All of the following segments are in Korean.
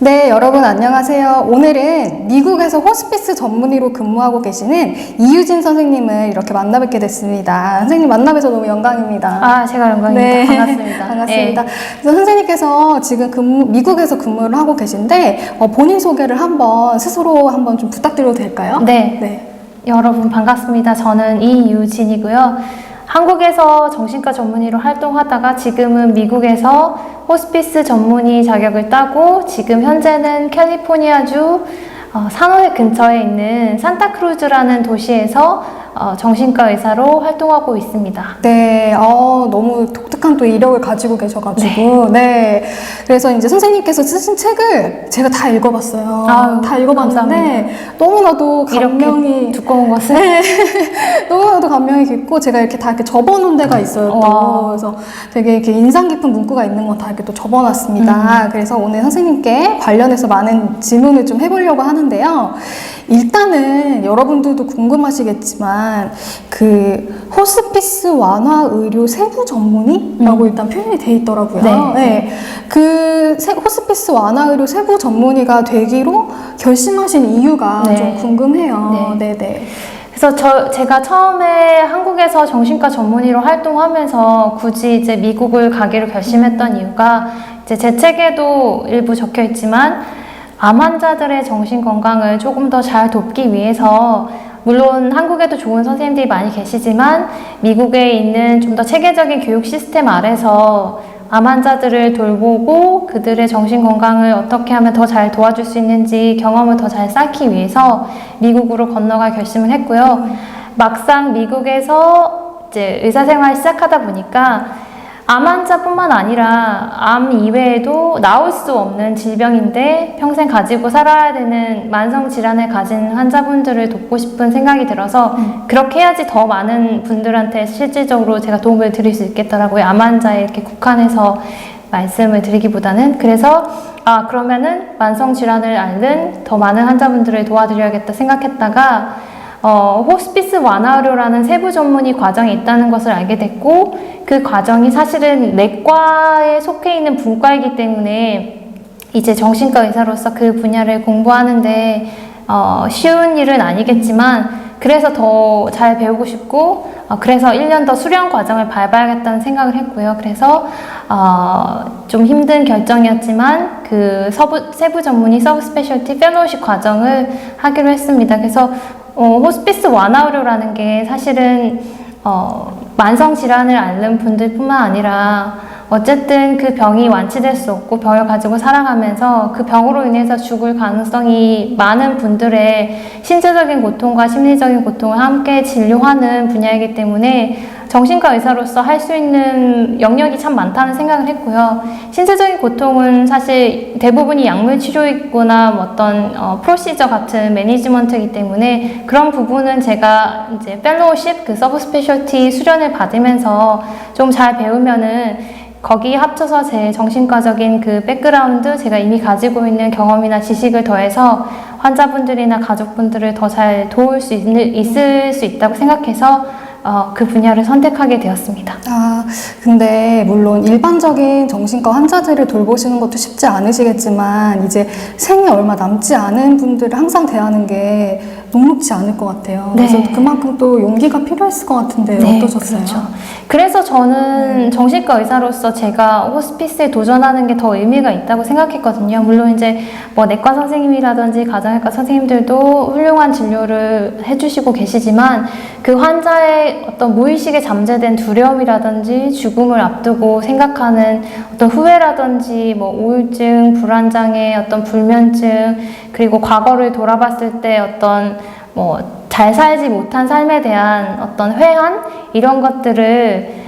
네, 여러분 안녕하세요. 오늘은 미국에서 호스피스 전문의로 근무하고 계시는 이유진 선생님을 이렇게 만나뵙게 됐습니다. 선생님 만나뵈서 너무 영광입니다. 제가 영광입니다. 네. 반갑습니다. 반갑습니다. 네. 그래서 선생님께서 지금 미국에서 근무를 하고 계신데 본인 소개를 스스로 한번 좀 부탁드려도 될까요? 네. 여러분 반갑습니다. 저는 이유진이고요. 한국에서 정신과 전문의로 활동하다가 지금은 미국에서 호스피스 전문의 자격을 따고 지금 현재는 캘리포니아주 산호세 근처에 있는 산타크루즈라는 도시에서 정신과 의사로 활동하고 있습니다. 네, 너무 독특한 또 이력을 가지고 계셔가지고, 네. 그래서 이제 선생님께서 쓰신 책을 제가 다 읽어봤어요. 다 읽어봤는데, 감사합니다. 너무나도 감명이. 두꺼운 것을? 네. 너무나도 감명이 깊고, 제가 이렇게 다 이렇게 접어놓은 데가 있어요. 또. 그래서 되게 이렇게 인상 깊은 문구가 있는 건 다 이렇게 또 접어놨습니다. 그래서 오늘 선생님께 관련해서 많은 질문을 좀 해보려고 하는데요. 일단은 여러분들도 궁금하시겠지만 그 호스피스 완화 의료 세부 전문의라고 일단 표현이 돼 있더라고요. 네. 그 호스피스 완화 의료 세부 전문의가 되기로 결심하신 이유가 좀 궁금해요. 네네. 그래서 제가 처음에 한국에서 정신과 전문의로 활동하면서 굳이 이제 미국을 가기로 결심했던 이유가 이제 제 책에도 일부 적혀 있지만 암 환자들의 정신 건강을 조금 더 잘 돕기 위해서 물론 한국에도 좋은 선생님들이 많이 계시지만 미국에 있는 좀 더 체계적인 교육 시스템 아래서 암 환자들을 돌보고 그들의 정신 건강을 어떻게 하면 더 잘 도와줄 수 있는지 경험을 더 잘 쌓기 위해서 미국으로 건너갈 결심을 했고요. 막상 미국에서 이제 의사생활 시작하다 보니까 암 환자뿐만 아니라 암 이외에도 나올 수 없는 질병인데 평생 가지고 살아야 되는 만성 질환을 가진 환자분들을 돕고 싶은 생각이 들어서 그렇게 해야지 더 많은 분들한테 실질적으로 제가 도움을 드릴 수 있겠더라고요. 암 환자에 이렇게 국한해서 말씀을 드리기보다는. 그래서 그러면은 만성 질환을 앓는 더 많은 환자분들을 도와드려야겠다 생각했다가 호스피스 완화의료라는 세부 전문의 과정이 있다는 것을 알게 됐고 그 과정이 사실은 내과에 속해 있는 분과이기 때문에 이제 정신과 의사로서 그 분야를 공부하는데 쉬운 일은 아니겠지만 그래서 더 잘 배우고 싶고 그래서 1년 더 수련 과정을 밟아야겠다는 생각을 했고요. 그래서 좀 힘든 결정이었지만 그 세부 전문의 서브 스페셜티 펠로우십 과정을 하기로 했습니다. 그래서 호스피스 완화의료라는 게 사실은 만성 질환을 앓는 분들뿐만 아니라 어쨌든 그 병이 완치될 수 없고 병을 가지고 살아가면서 그 병으로 인해서 죽을 가능성이 많은 분들의 신체적인 고통과 심리적인 고통을 함께 진료하는 분야이기 때문에 정신과 의사로서 할 수 있는 영역이 참 많다는 생각을 했고요. 신체적인 고통은 사실 대부분이 약물 치료이거나 어떤 프로시저 같은 매니지먼트이기 때문에 그런 부분은 제가 이제 펠로우십 그 서브 스페셜티 수련을 받으면서 좀 잘 배우면은 거기에 합쳐서 제 정신과적인 그 백그라운드 제가 이미 가지고 있는 경험이나 지식을 더해서 환자분들이나 가족분들을 더 잘 도울 수 있을 수 있다고 생각해서 그 분야를 선택하게 되었습니다. 근데 물론 일반적인 정신과 환자들을 돌보시는 것도 쉽지 않으시겠지만 이제 생이 얼마 남지 않은 분들을 항상 대하는 게 녹록지 않을 것 같아요. 그래서 그만큼 또 용기가 필요했을 것 같은데 어떠셨어요? 그렇죠. 그래서 저는 정신과 의사로서 제가 호스피스에 도전하는 게 더 의미가 있다고 생각했거든요. 물론 이제 뭐 내과 선생님이라든지 가정의과 선생님들도 훌륭한 진료를 해주시고 계시지만 그 환자의 어떤 무의식에 잠재된 두려움이라든지 죽음을 앞두고 생각하는 어떤 후회라든지 뭐 우울증, 불안장애, 어떤 불면증, 그리고 과거를 돌아봤을 때 어떤 잘 살지 못한 삶에 대한 어떤 회한 이런 것들을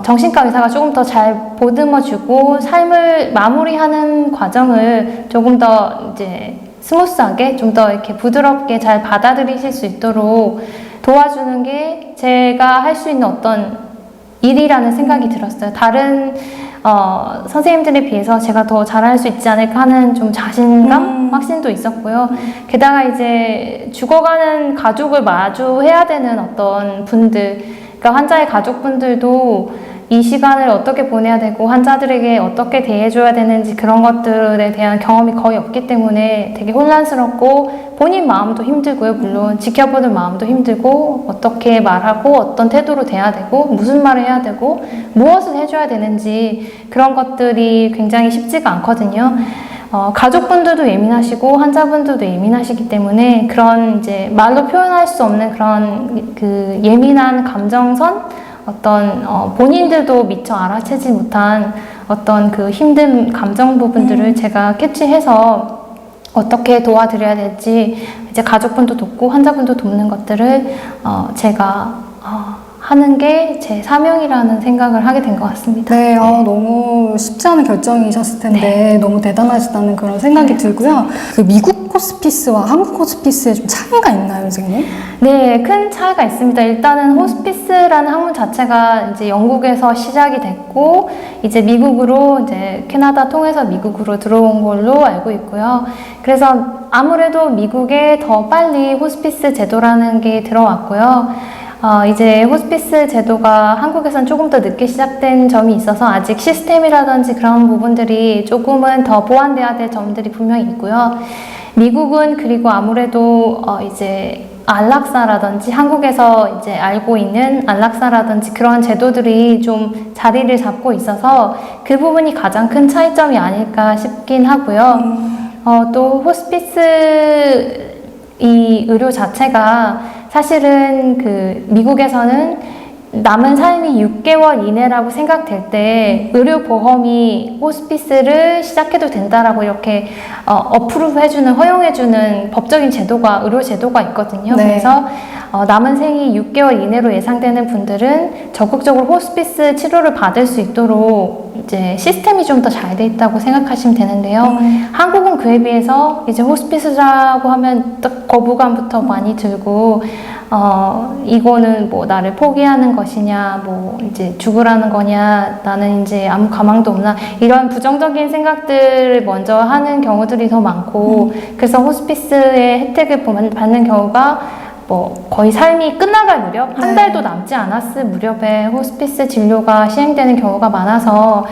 정신과 의사가 조금 더 잘 보듬어주고 삶을 마무리하는 과정을 조금 더 이제 스무스하게 좀 더 이렇게 부드럽게 잘 받아들이실 수 있도록 도와주는 게 제가 할 수 있는 어떤 일이라는 생각이 들었어요. 다른 선생님들에 비해서 제가 더 잘할 수 있지 않을까 하는 좀 자신감, 확신도 있었고요. 게다가 이제 죽어가는 가족을 마주해야 되는 어떤 분들, 그러니까 환자의 가족분들도 이 시간을 어떻게 보내야 되고 환자들에게 어떻게 대해줘야 되는지 그런 것들에 대한 경험이 거의 없기 때문에 되게 혼란스럽고 본인 마음도 힘들고요. 물론 지켜보는 마음도 힘들고 어떻게 말하고 어떤 태도로 대해야 되고 무슨 말을 해야 되고 무엇을 해줘야 되는지 그런 것들이 굉장히 쉽지가 않거든요. 가족분들도 예민하시고 환자분들도 예민하시기 때문에 그런 이제 말로 표현할 수 없는 그런 그 예민한 감정선 어떤 본인들도 미처 알아채지 못한 어떤 그 힘든 감정 부분들을 제가 캐치해서 어떻게 도와드려야 될지 이제 가족분도 돕고 환자분도 돕는 것들을 제가 하는 게 제 사명이라는 생각을 하게 된 것 같습니다. 네, 너무 쉽지 않은 결정이셨을 텐데 너무 대단하시다는 그런 생각이 들고요. 그 미국 호스피스와 한국 호스피스에 좀 차이가 있나요, 선생님? 네, 큰 차이가 있습니다. 일단은 호스피스라는 학문 자체가 이제 영국에서 시작이 됐고, 이제 미국으로, 이제 캐나다 통해서 미국으로 들어온 걸로 알고 있고요. 그래서 아무래도 미국에 더 빨리 호스피스 제도라는 게 들어왔고요. 이제 호스피스 제도가 한국에선 조금 더 늦게 시작된 점이 있어서 아직 시스템이라든지 그런 부분들이 조금은 더 보완돼야 될 점들이 분명히 있고요. 미국은 그리고 아무래도 이제 안락사라든지 한국에서 이제 알고 있는 안락사라든지 그런 제도들이 좀 자리를 잡고 있어서 그 부분이 가장 큰 차이점이 아닐까 싶긴 하고요. 또 호스피스 이 의료 자체가 사실은 그 미국에서는 남은 삶이 6개월 이내라고 생각될 때 의료보험이 호스피스를 시작해도 된다라고 이렇게 어프로브 해주는, 허용해주는 법적인 제도가, 의료 제도가 있거든요. 네. 그래서 남은 생이 6개월 이내로 예상되는 분들은 적극적으로 호스피스 치료를 받을 수 있도록 이제 시스템이 좀 더 잘 돼 있다고 생각하시면 되는데요. 한국은 그에 비해서 이제 호스피스라고 하면 딱 거부감부터 많이 들고 이거는 뭐 나를 포기하는 것이냐, 뭐 이제 죽으라는 거냐, 나는 이제 아무 가망도 없나, 이런 부정적인 생각들을 먼저 하는 경우들이 더 많고, 그래서 호스피스의 혜택을 받는 경우가 뭐 거의 삶이 끝나갈 무렵, 한 달도 남지 않았을 무렵에 호스피스 진료가 시행되는 경우가 많아서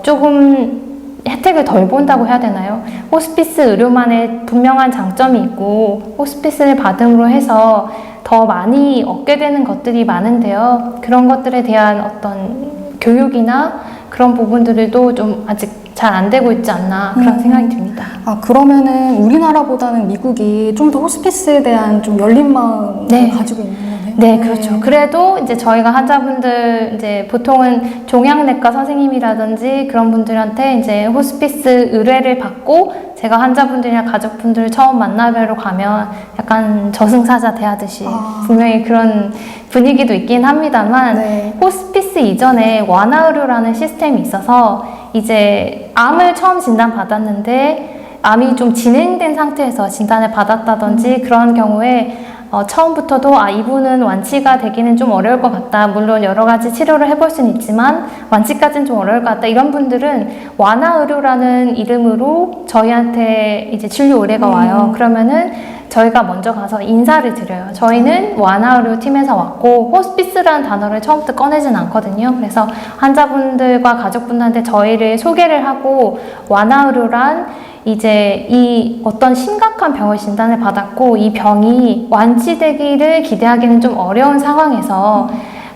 조금 혜택을 덜 본다고 해야 되나요? 호스피스 의료만의 분명한 장점이 있고 호스피스를 받음으로 해서 더 많이 얻게 되는 것들이 많은데요. 그런 것들에 대한 어떤 교육이나 그런 부분들도 좀 아직 잘 안 되고 있지 않나 그런 생각이 듭니다. 그러면은 우리나라보다는 미국이 좀 더 호스피스에 대한 좀 열린 마음을 네. 가지고 있는 거네요. 네, 그렇죠. 그래도 이제 저희가 환자분들 이제 보통은 종양내과 선생님이라든지 그런 분들한테 이제 호스피스 의뢰를 받고 제가 환자분들이나 가족분들을 처음 만나뵈러 가면 약간 저승사자 대하듯이 분명히 그런 분위기도 있긴 합니다만 네. 호스피스 이전에 완화의료라는 시스템이 있어서 이제 암을 처음 진단받았는데 암이 좀 진행된 상태에서 진단을 받았다든지 그런 경우에 처음부터도 이분은 완치가 되기는 좀 어려울 것 같다. 물론 여러 가지 치료를 해볼 수는 있지만 완치까지는 좀 어려울 것 같다. 이런 분들은 완화의료라는 이름으로 저희한테 이제 진료 의뢰가 와요. 그러면은 저희가 먼저 가서 인사를 드려요. 저희는 완화의료 팀에서 왔고 호스피스라는 단어를 처음부터 꺼내진 않거든요. 그래서 환자분들과 가족분들한테 저희를 소개를 하고 완화의료란 이제 이 어떤 심각한 병을 진단을 받았고 이 병이 완치되기를 기대하기는 좀 어려운 상황에서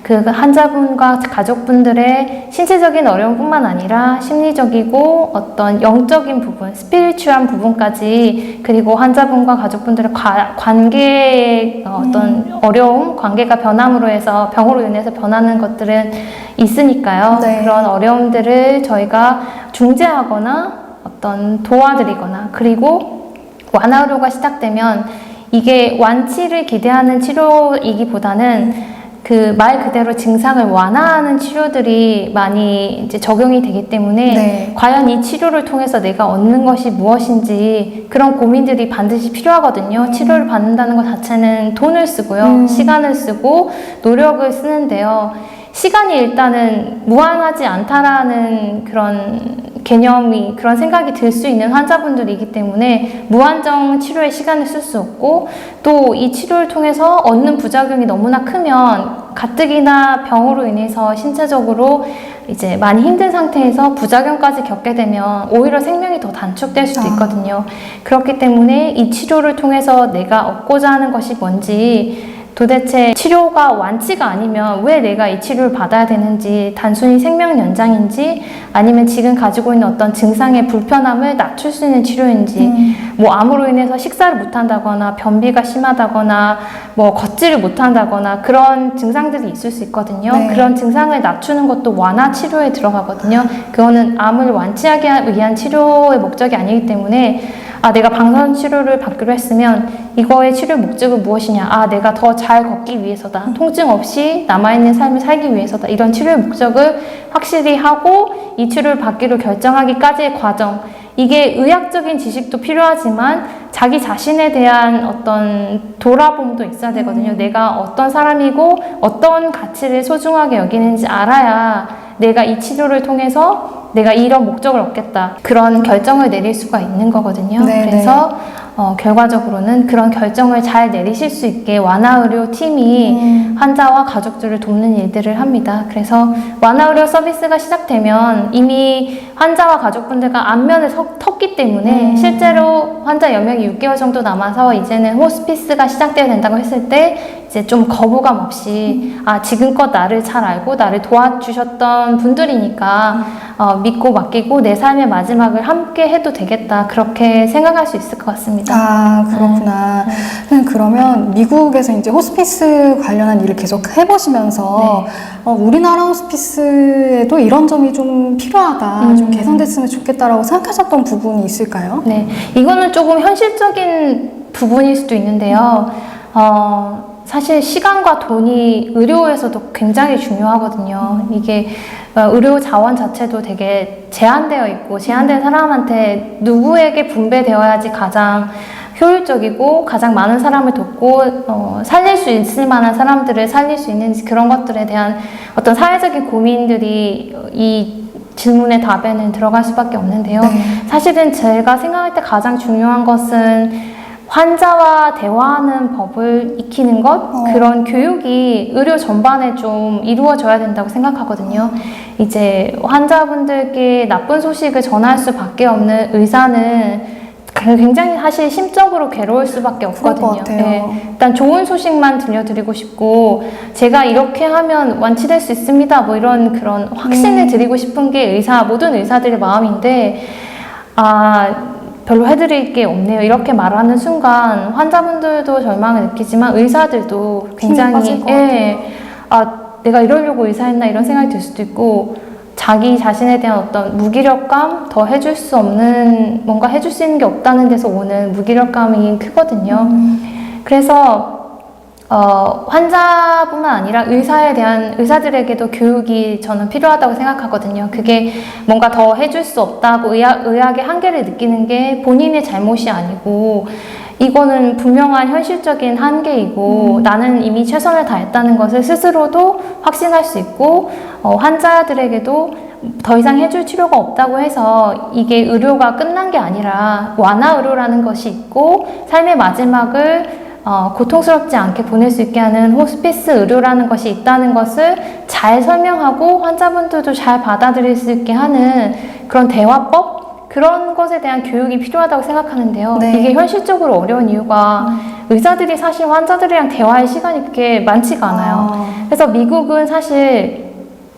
그 환자분과 가족분들의 신체적인 어려움뿐만 아니라 심리적이고 어떤 영적인 부분, 스피리추얼한 부분까지 그리고 환자분과 가족분들의 관계의 어떤 어려움, 관계가 변함으로 해서 병으로 인해서 변하는 것들은 있으니까요. 네. 그런 어려움들을 저희가 중재하거나 어떤 도와드리거나 그리고 완화의료가 시작되면 이게 완치를 기대하는 치료이기보다는 그 말 그대로 증상을 완화하는 치료들이 많이 이제 적용이 되기 때문에 네. 과연 이 치료를 통해서 내가 얻는 것이 무엇인지 그런 고민들이 반드시 필요하거든요. 치료를 받는다는 것 자체는 돈을 쓰고요. 시간을 쓰고 노력을 쓰는데요. 시간이 일단은 무한하지 않다라는 그런 개념이 그런 생각이 들 수 있는 환자분들이기 때문에 무한정 치료에 시간을 쓸 수 없고 또 이 치료를 통해서 얻는 부작용이 너무나 크면 가뜩이나 병으로 인해서 신체적으로 이제 많이 힘든 상태에서 부작용까지 겪게 되면 오히려 생명이 더 단축될 수도 있거든요. 그렇기 때문에 이 치료를 통해서 내가 얻고자 하는 것이 뭔지 도대체 치료가 완치가 아니면 왜 내가 이 치료를 받아야 되는지 단순히 생명 연장인지 아니면 지금 가지고 있는 어떤 증상의 불편함을 낮출 수 있는 치료인지 뭐 암으로 인해서 식사를 못한다거나 변비가 심하다거나 뭐 걷지를 못한다거나 그런 증상들이 있을 수 있거든요. 네. 그런 증상을 낮추는 것도 완화 치료에 들어가거든요. 그거는 암을 완치하기 위한 치료의 목적이 아니기 때문에 내가 방사선 치료를 받기로 했으면 이거의 치료 목적은 무엇이냐? 내가 더 잘 걷기 위해서다. 통증 없이 남아있는 삶을 살기 위해서다. 이런 치료의 목적을 확실히 하고 이 치료를 받기로 결정하기까지의 과정. 이게 의학적인 지식도 필요하지만 자기 자신에 대한 어떤 돌아봄도 있어야 되거든요. 내가 어떤 사람이고 어떤 가치를 소중하게 여기는지 알아야 내가 이 치료를 통해서 내가 이런 목적을 얻겠다. 그런 결정을 내릴 수가 있는 거거든요. 네, 그래서 결과적으로는 그런 결정을 잘 내리실 수 있게 완화의료 팀이 환자와 가족들을 돕는 일들을 합니다. 그래서 완화의료 서비스가 시작되면 이미 환자와 가족분들과 안면을 텄기 때문에 실제로 환자 연명이 6개월 정도 남아서 이제는 호스피스가 시작되어야 된다고 했을 때 이제 좀 거부감 없이 지금껏 나를 잘 알고 나를 도와주셨던 분들이니까 믿고 맡기고 내 삶의 마지막을 함께 해도 되겠다 그렇게 생각할 수 있을 것 같습니다. 그렇구나. 그러면 미국에서 이제 호스피스 관련한 일을 계속 해보시면서 우리나라 호스피스에도 이런 점이 좀 필요하다, 좀 개선됐으면 좋겠다라고 생각하셨던 부분이 있을까요? 네, 이거는 조금 현실적인 부분일 수도 있는데요. 사실 시간과 돈이 의료에서도 굉장히 중요하거든요. 이게 의료 자원 자체도 되게 제한되어 있고 제한된 사람한테 누구에게 분배되어야지 가장 효율적이고 가장 많은 사람을 돕고 살릴 수 있을 만한 사람들을 살릴 수 있는지 그런 것들에 대한 어떤 사회적인 고민들이 이 질문의 답에는 들어갈 수밖에 없는데요. 사실은 제가 생각할 때 가장 중요한 것은 환자와 대화하는 법을 익히는 것, 그런 교육이 의료 전반에 좀 이루어져야 된다고 생각하거든요. 이제 환자분들께 나쁜 소식을 전할 수밖에 없는 의사는 굉장히 사실 심적으로 괴로울 수밖에 없거든요. 일단 좋은 소식만 들려드리고 싶고 제가 이렇게 하면 완치될 수 있습니다. 뭐 이런 그런 확신을 드리고 싶은 게 모든 의사들의 마음인데 별로 해드릴 게 없네요. 이렇게 말하는 순간 환자분들도 절망을 느끼지만 의사들도 굉장히 내가 이러려고 의사했나 이런 생각이 들 수도 있고 자기 자신에 대한 어떤 무기력감, 더 해줄 수 없는 뭔가 해줄 수 있는 게 없다는 데서 오는 무기력감이 크거든요. 그래서 환자뿐만 아니라 의사들에게도 교육이 저는 필요하다고 생각하거든요. 그게 뭔가 더 해줄 수 없다고 의학의 한계를 느끼는 게 본인의 잘못이 아니고 이거는 분명한 현실적인 한계이고 나는 이미 최선을 다했다는 것을 스스로도 확신할 수 있고 환자들에게도 더 이상 해줄 치료가 없다고 해서 이게 의료가 끝난 게 아니라 완화 의료라는 것이 있고 삶의 마지막을 고통스럽지 않게 보낼 수 있게 하는 호스피스 의료라는 것이 있다는 것을 잘 설명하고 환자분들도 잘 받아들일 수 있게 하는 그런 대화법? 그런 것에 대한 교육이 필요하다고 생각하는데요. 이게 현실적으로 어려운 이유가 의사들이 사실 환자들이랑 대화할 시간이 그렇게 많지가 않아요. 그래서 미국은 사실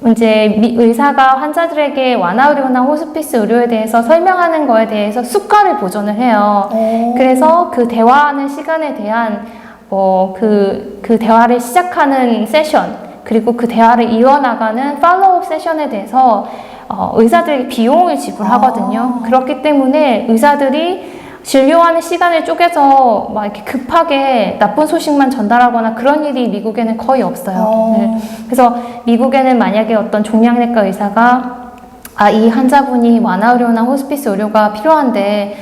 이제 의사가 환자들에게 완화 의료나 호스피스 의료에 대해서 설명하는 거에 대해서 수가를 보존을 해요. 그래서 그 대화하는 시간에 대한 그 대화를 시작하는 세션 그리고 그 대화를 이어나가는 팔로우업 세션에 대해서 의사들에게 비용을 지불하거든요. 그렇기 때문에 의사들이 진료하는 시간을 쪼개서 막 이렇게 급하게 나쁜 소식만 전달하거나 그런 일이 미국에는 거의 없어요. 그래서 미국에는 만약에 어떤 종양내과 의사가 이 환자분이 완화 의료나 호스피스 의료가 필요한데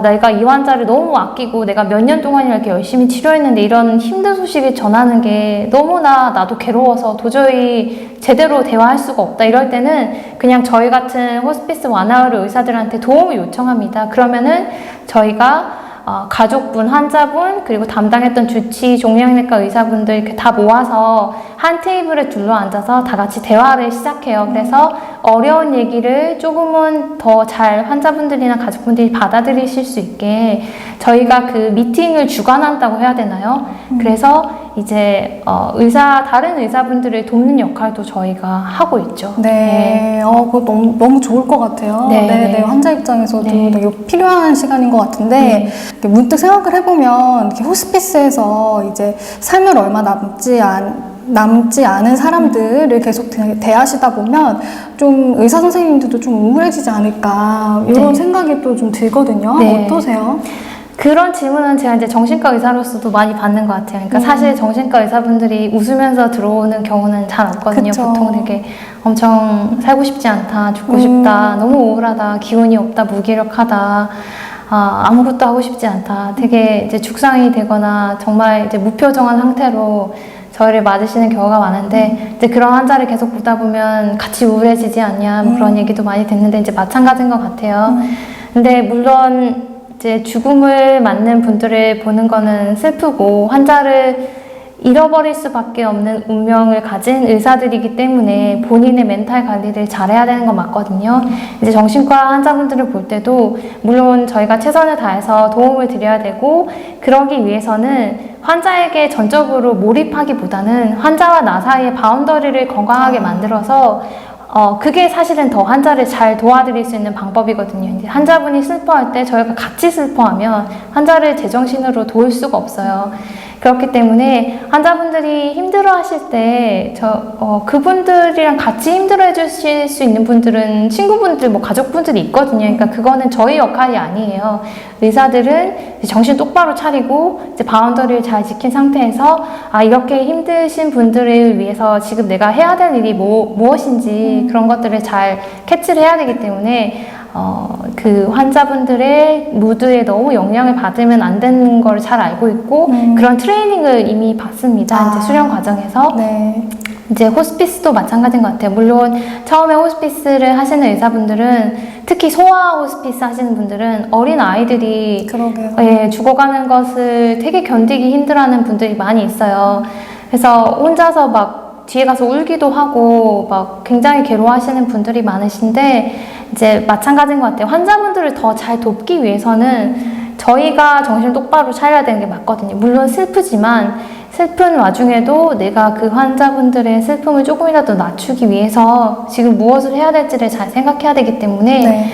내가 이 환자를 너무 아끼고 내가 몇 년 동안 이렇게 열심히 치료했는데 이런 힘든 소식을 전하는 게 너무나 나도 괴로워서 도저히 제대로 대화할 수가 없다. 이럴 때는 그냥 저희 같은 호스피스 완화의료 의사들한테 도움을 요청합니다. 그러면은 저희가 가족분, 환자분, 그리고 담당했던 주치, 종양내과 의사분들 이렇게 다 모아서 한 테이블에 둘러앉아서 다 같이 대화를 시작해요. 그래서 어려운 얘기를 조금은 더 잘 환자분들이나 가족분들이 받아들이실 수 있게 저희가 그 미팅을 주관한다고 해야 되나요? 그래서 이제 다른 의사분들을 돕는 역할도 저희가 하고 있죠. 네, 그거 너무 좋을 것 같아요. 네, 네, 환자 입장에서도 네. 되게 필요한 시간인 것 같은데, 이렇게 문득 생각을 해보면, 이렇게 호스피스에서 이제 삶을 얼마 남지 않은 사람들을 계속 대하시다 보면 좀 의사 선생님들도 좀 우울해지지 않을까 이런 네. 생각이 또 좀 들거든요. 네. 어떠세요? 그런 질문은 제가 이제 정신과 의사로서도 많이 받는 것 같아요. 그러니까 사실 정신과 의사분들이 웃으면서 들어오는 경우는 잘 없거든요. 그쵸. 보통 되게 엄청 살고 싶지 않다, 죽고 싶다, 너무 우울하다, 기운이 없다, 무기력하다, 아무것도 하고 싶지 않다. 되게 이제 죽상이 되거나 정말 이제 무표정한 상태로 저희를 맞으시는 경우가 많은데 이제 그런 환자를 계속 보다 보면 같이 우울해지지 않냐 뭐 그런 얘기도 많이 듣는데 이제 마찬가지인 것 같아요. 근데 물론 이제 죽음을 맞는 분들을 보는 거는 슬프고 환자를 잃어버릴 수밖에 없는 운명을 가진 의사들이기 때문에 본인의 멘탈 관리를 잘해야 되는 건 맞거든요. 이제 정신과 환자분들을 볼 때도 물론 저희가 최선을 다해서 도움을 드려야 되고 그러기 위해서는 환자에게 전적으로 몰입하기보다는 환자와 나 사이의 바운더리를 건강하게 만들어서 그게 사실은 더 환자를 잘 도와드릴 수 있는 방법이거든요. 이제 환자분이 슬퍼할 때 저희가 같이 슬퍼하면 환자를 제정신으로 도울 수가 없어요. 그렇기 때문에 환자분들이 힘들어 하실 때, 그분들이랑 같이 힘들어 해주실 수 있는 분들은 친구분들, 뭐 가족분들이 있거든요. 그러니까 그거는 저희 역할이 아니에요. 의사들은 정신 똑바로 차리고, 이제 바운더리를 잘 지킨 상태에서, 이렇게 힘드신 분들을 위해서 지금 내가 해야 될 일이 무엇인지 그런 것들을 잘 캐치를 해야 되기 때문에, 그 환자분들의 무드에 너무 영향을 받으면 안 되는 걸 잘 알고 있고 그런 트레이닝을 이미 받습니다. 이제 수련 과정에서. 네. 이제 호스피스도 마찬가지인 것 같아요. 물론 처음에 호스피스를 하시는 의사분들은 특히 소아 호스피스 하시는 분들은 어린 아이들이 죽어가는 것을 되게 견디기 힘들어하는 분들이 많이 있어요. 그래서 혼자서 막 뒤에 가서 울기도 하고 막 굉장히 괴로워하시는 분들이 많으신데 이제 마찬가지인 것 같아요. 환자분들을 더 잘 돕기 위해서는 저희가 정신을 똑바로 차려야 되는 게 맞거든요. 물론 슬프지만 슬픈 와중에도 내가 그 환자분들의 슬픔을 조금이라도 낮추기 위해서 지금 무엇을 해야 될지를 잘 생각해야 되기 때문에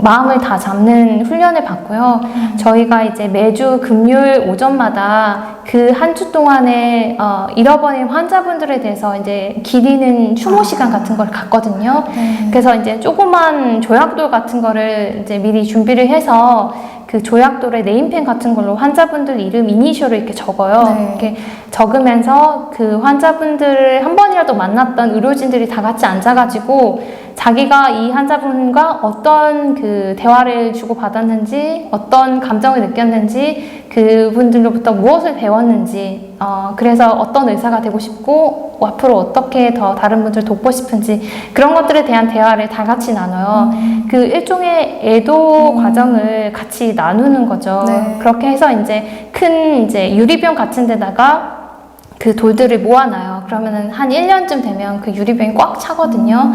마음을 다 잡는 훈련을 받고요. 저희가 이제 매주 금요일 오전마다 그 한 주 동안에 잃어버린 환자분들에 대해서 이제 기리는 추모 시간 같은 걸 갖거든요. 그래서 이제 조그만 조약돌 같은 거를 이제 미리 준비를 해서 그 조약돌에 네임펜 같은 걸로 환자분들 이름 이니셜을 이렇게 적어요. 이렇게 적으면서 그 환자분들을 한 번이라도 만났던 의료진들이 다 같이 앉아가지고 자기가 이 환자분과 어떤 그 대화를 주고받았는지 어떤 감정을 느꼈는지 그분들로부터 무엇을 배웠는지 그래서 어떤 의사가 되고 싶고 앞으로 어떻게 더 다른 분들 돕고 싶은지 그런 것들에 대한 대화를 다 같이 나눠요. 그 일종의 애도 과정을 같이 나누는 거죠. 그렇게 해서 이제 큰 이제 유리병 같은 데다가 그 돌들을 모아놔요. 그러면은 한 1년쯤 되면 그 유리병이 꽉 차거든요.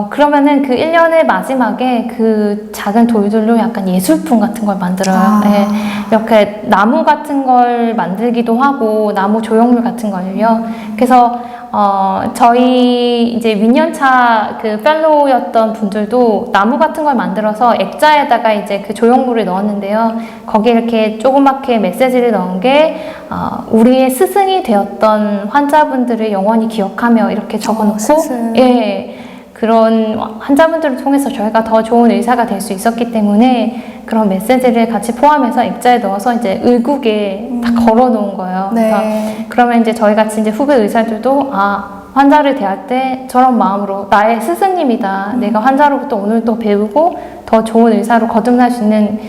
그러면은 그 1년의 마지막에 그 작은 돌들로 약간 예술품 같은 걸 만들어요. 네. 이렇게 나무 같은 걸 만들기도 하고, 나무 조형물 같은 걸요. 그래서, 저희 이제 윈년차 그 펠로우였던 분들도 나무 같은 걸 만들어서 액자에다가 이제 그 조형물을 넣었는데요. 거기에 이렇게 조그맣게 메시지를 넣은 게, 우리의 스승이 되었던 환자분들을 영원히 기억하며 이렇게 적어놓고, 예. 그런 환자분들을 통해서 저희가 더 좋은 의사가 될 수 있었기 때문에 그런 메시지를 같이 포함해서 액자에 넣어서 이제 의국에 다 걸어 놓은 거예요. 그래서 그러면 이제 저희 같이 이제 후배 의사들도 환자를 대할 때 저런 마음으로 나의 스승님이다. 내가 환자로부터 오늘 또 배우고 더 좋은 의사로 거듭날 수 있는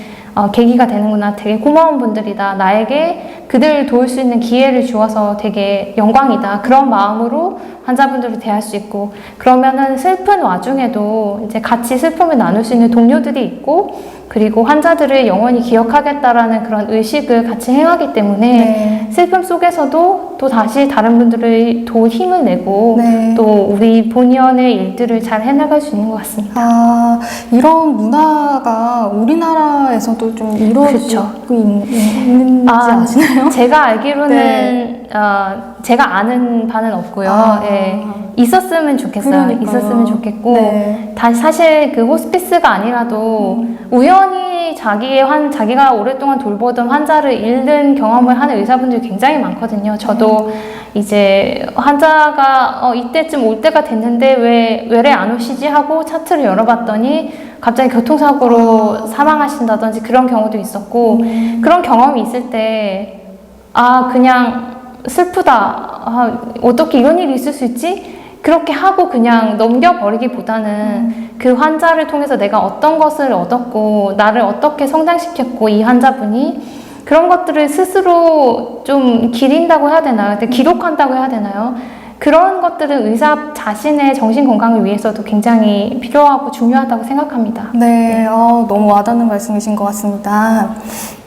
계기가 되는구나. 되게 고마운 분들이다. 나에게 그들을 도울 수 있는 기회를 주어서 되게 영광이다. 그런 마음으로 환자분들을 대할 수 있고, 그러면은 슬픈 와중에도 이제 같이 슬픔을 나눌 수 있는 동료들이 있고, 그리고 환자들을 영원히 기억하겠다라는 그런 의식을 같이 행하기 때문에 네. 슬픔 속에서도 또 다시 다른 분들을 도울 힘을 내고 네. 또 우리 본연의 일들을 잘 해나갈 수 있는 것 같습니다. 아, 이런 문화가 우리나라에서도 좀 이루어지고 있는지 아시나요? 제가 알기로는 네. 제가 아는 바는 없고요. 아. 예, 있었으면 좋겠어요. 그러니까요. 있었으면 좋겠고 네. 사실 그 호스피스가 아니라도 우연히 자기가 오랫동안 돌보던 환자를 잃는 경험을 하는 의사분들이 굉장히 많거든요. 저도 이제 환자가 이때쯤 올 때가 됐는데 왜 외래 안 오시지 하고 차트를 열어봤더니 갑자기 교통사고로 사망하신다든지 그런 경우도 있었고, 그런 경험이 있을 때 그냥 슬프다. 어떻게 이런 일이 있을 수 있지? 그렇게 하고 그냥 넘겨버리기보다는 그 환자를 통해서 내가 어떤 것을 얻었고 나를 어떻게 성장시켰고 이 환자분이 그런 것들을 스스로 좀 기린다고 해야 되나요? 기록한다고 해야 되나요? 그런 것들은 의사 자신의 정신 건강을 위해서도 굉장히 필요하고 중요하다고 생각합니다. 네, 너무 와닿는 말씀이신 것 같습니다.